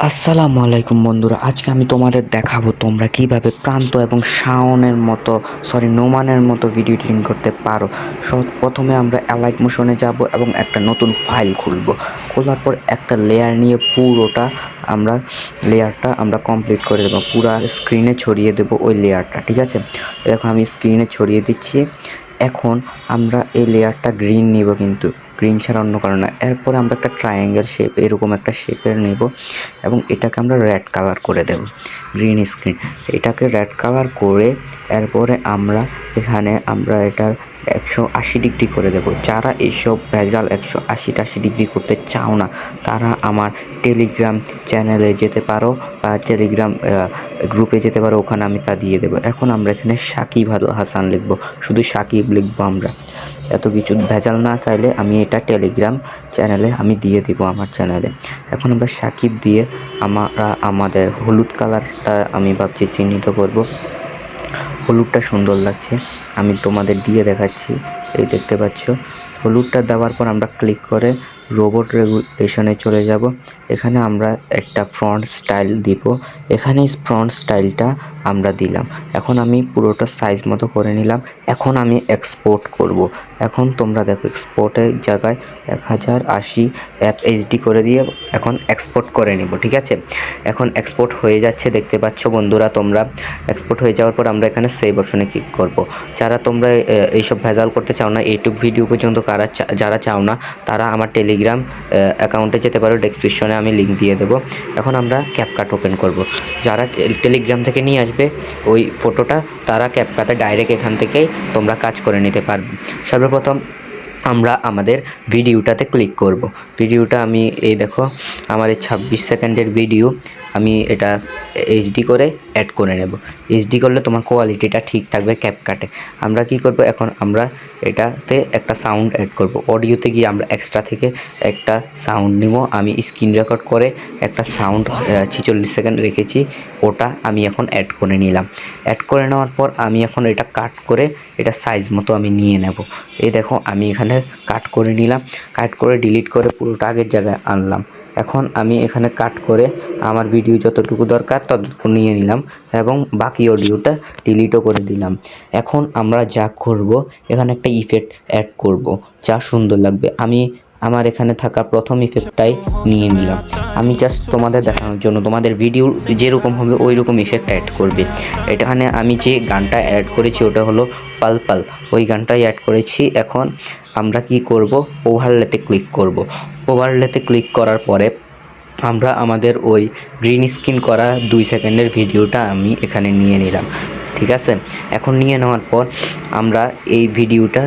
আসসালামু আলাইকুম বন্ধুরা, আজকে আমি তোমাদের দেখাবো তোমরা কিভাবে প্রান্ত এবং নোমানের মতো ভিডিও এডিটিং করতে পারো। প্রথমে আমরা অ্যালাইট মোশনে যাব এবং একটা নতুন ফাইল খোলার পর একটা লেয়ার নিয়ে পুরোটা লেয়ারটা আমরা কমপ্লিট করে দেবো, পুরা স্ক্রিনে ছড়িয়ে দেবো ওই লেয়ারটা। ঠিক আছে, দেখো আমি স্ক্রিনে ছড়িয়ে দিচ্ছি। এখন আমরা এই লেয়ারটা গ্রিন নিব, কিন্তু গ্রিন ছাড়া অন্য কারণ না। এরপরে আমরা একটা ট্রায়াঙ্গেল শেপ, এরকম একটা শেপের নেব এবং এটাকে আমরা রেড কালার করে দেব। গ্রিন স্ক্রিন, এটাকে রেড কালার করে এরপরে আমরা এটার 180 ডিগ্রি করে দেব। যারা এইসব ভেজাল 180 ডিগ্রি করতে চাও না, তারা আমার টেলিগ্রাম চ্যানেলে যেতে পারো বা টেলিগ্রাম গ্রুপে যেতে পারো, ওখানে আমি তা দিয়ে দেবো। এখন আমরা এখানে সাকিব আল হাসান লিখবো, শুধু সাকিব লিখবো আমরা, এত কিছু ভেজাল না চাইলে আমি এটা টেলিগ্রাম চ্যানেলে আমি দিয়ে দিব আমার চ্যানেলে। এখন আমরা সাকিব দিয়ে আমাদের হলুদ কালারটা আমি ভাবছি চিহ্নিত করব। হলুদটা সুন্দর লাগছে, আমি তোমাদের দিয়ে দেখাচ্ছি। এই দেখতে পাচ্ছ, হলুদটা দেওয়ার পর আমরা ক্লিক করে রোবট রেগুলেশনে চলে যাব। এখানে আমরা একটা ফ্রন্ট স্টাইল দিব, এখানে ফ্রন্ট স্টাইলটা আমরা দিলাম। এখন আমি পুরোটা সাইজ মতো করে নিলাম। এখন আমি এক্সপোর্ট করব। এখন তোমরা দেখো, এক্সপোর্টের জায়গায় 1080 FHD করে দিয়ে এখন এক্সপোর্ট করে নিব। ঠিক আছে, এখন এক্সপোর্ট হয়ে যাচ্ছে, দেখতে পাচ্ছ বন্ধুরা তোমরা। এক্সপোর্ট হয়ে যাওয়ার পর আমরা এখানে সেভ অপশনে ক্লিক করব। যারা তোমরা এইসব ভেজাল করতে চাও না, এইটুক ভিডিও পর্যন্ত যারা চাও না, তারা আমার টেলিগ্রাম অ্যাকাউন্টে যেতে পারো, ডেসক্রিপশনে আমি লিঙ্ক দিয়ে দেবো। এখন আমরা ক্যাপকাট ওপেন করব। যারা টেলিগ্রাম থেকে নিয়ে আসবে ওই ফটোটা, তারা ক্যাপকাটে ডাইরেক্ট এখান থেকেই তোমরা কাজ করে নিতে পারবে। সর্বপ্রথম আমরা আমাদের ভিডিওটাতে ক্লিক করব। ভিডিওটা আমি এই দেখো, আমার এই 26 সেকেন্ডের ভিডিও, আমি এটা এইচডি করে অ্যাড করে নেব। এইচডি করলে তোমার কোয়ালিটিটা ঠিক থাকবে ক্যাপকাটে। আমরা কি করব, এখন আমরা এটাতে একটা সাউন্ড অ্যাড করব। অডিওতে গিয়ে আমরা এক্সট্রা থেকে একটা সাউন্ড নিব। আমি স্ক্রিন রেকর্ড করে একটা সাউন্ড 46 সেকেন্ড রেখেছি, ওটা আমি এখন অ্যাড করে নিলাম। অ্যাড করে নেওয়ার পর আমি এখন এটা কাট করে এটা সাইজ মতো আমি নিয়ে নেব। এই দেখো, আমি এখানে কাট করে নিলাম, কাট করে ডিলিট করে পুরোটা আগের জায়গায় আনলাম। এখন আমি এখানে কাট করে আমার ভিডিও যতটুকু দরকার ততটুকু নিয়ে নিলাম এবং বাকি অডিওটা ডিলিটও করে দিলাম। এখন আমরা যা করব, এখানে একটা ইফেক্ট অ্যাড করব, যা সুন্দর লাগবে। আমি আমার এখানে থাকা প্রথম ইফেক্টটাই নিয়ে নিলাম। আমি জাস্ট তোমাদের দেখানোর জন্য, তোমাদের ভিডিও যেরকম হবে ওই রকম ইফেক্ট অ্যাড করবে। এখানে আমি যে গানটা অ্যাড করেছি ওটা হলো পাল পাল, ওই গানটাই অ্যাড করেছি। এখন আমরা কি করব, ওভারলেতে ক্লিক করব। ওভারলেতে ক্লিক করার পরে আমরা আমাদের ওই গ্রিন স্ক্রিন করা 2 সেকেন্ডের ভিডিওটা আমি এখানে নিয়ে নিলাম। ঠিক আছে, এখন নিয়ে নেওয়ার পর আমরা এই ভিডিওটা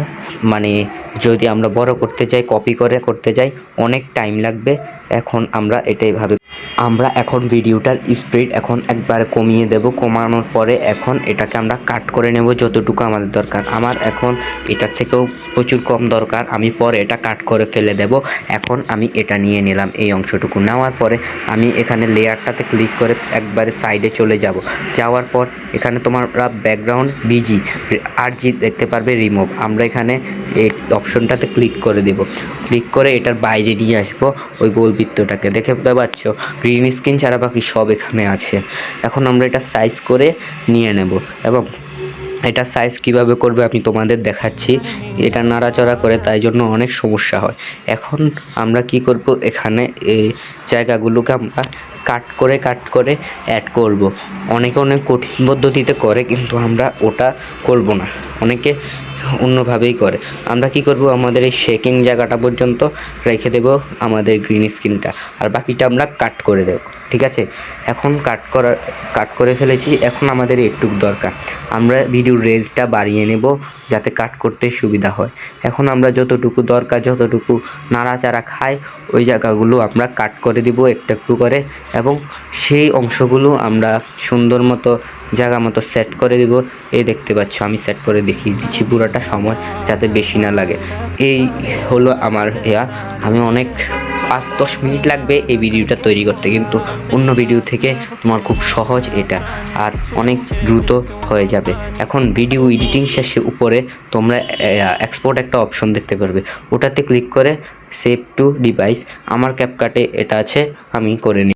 যদি আমরা বড় করতে চাই, কপি করে করতে চাই, অনেক টাইম লাগবে। এখন আমরা আমরা এখন ভিডিওটার স্পিড এখন একবারে কমিয়ে দেব। কমানোর পরে এখন এটাকে আমরা কাট করে নেব যতটুকু আমাদের দরকার। আমার এখন এটার থেকেও প্রচুর কম দরকার, আমি পরে এটা কাট করে ফেলে দেব। এখন আমি এটা নিয়ে নিলাম, এই অংশটুকু নেওয়ার পরে আমি এখানে লেয়ারটাতে ক্লিক করে একবারে সাইডে চলে যাব। যাওয়ার পর এখানে তোমরা ব্যাকগ্রাউন্ড বিজি আরজি দেখতে পারবে, রিমুভ। আমরা এখানে এই অপশনটাতে ক্লিক করে দেব। ক্লিক করে এটার বাইরে নিয়ে আসবো ওই গোলবৃত্তটাকে, দেখে পাচ্ছ গ্রিন স্ক্রিন ছাড়া বাকি সব এখানে আছে। এখন আমরা এটা সাইজ করে নিয়ে নেব এবং এটা সাইজ কিভাবে করবে আমি তোমাদের দেখাচ্ছি। এটা নাড়াচড়া করে, তাই জন্য অনেক সমস্যা হয়। এখন আমরা কি করব, এখানে এই জায়গাগুলোকে আমরা কাট করে অ্যাড করব। অনেকে অনেক কঠিন পদ্ধতিতে করে, কিন্তু আমরা ওটা করব না, অনেকে অন্যভাবেই করে। আমরা কি করব, আমাদের এই শেকিং জায়গাটা পর্যন্ত রেখে দেব আমাদের গ্রিন স্ক্রিনটা, আর বাকিটা আমরা কাট করে দেব। ঠিক আছে, এখন কাট করে ফেলেছি। এখন আমাদের একটু দরকার, আমরা ভিডিওর রেঞ্জটা বাড়িয়ে নেব যাতে কাট করতে সুবিধা হয়। এখন আমরা যতটুকু দরকার, যতটুকু নাড়াচাড়া খায়, ওই জায়গাগুলো আমরা কাট করে দিব একটু একটু করে, এবং সেই অংশগুলো আমরা সুন্দর মতো জায়গা মতো সেট করে দিব। এই দেখতে পাচ্ছ, আমি সেট করে দেখিয়ে দিচ্ছি পুরোটা সময় যাতে বেশি না লাগে। এই হলো আমার আমি অনেক 5-10 মিনিট লাগবে এই ভিডিওটা তৈরি করতে, কিন্তু অন্য ভিডিও থেকে তোমার খুব সহজ এটা, আর অনেক দ্রুত হয়ে যাবে। এখন ভিডিও এডিটিং শেষে উপরে তোমরা এক্সপোর্ট একটা অপশন দেখতে পারবে, ওটাতে ক্লিক করে সেভ টু ডিভাইস, আমার ক্যাপকাটে এটা আছে, আমি করে নিই।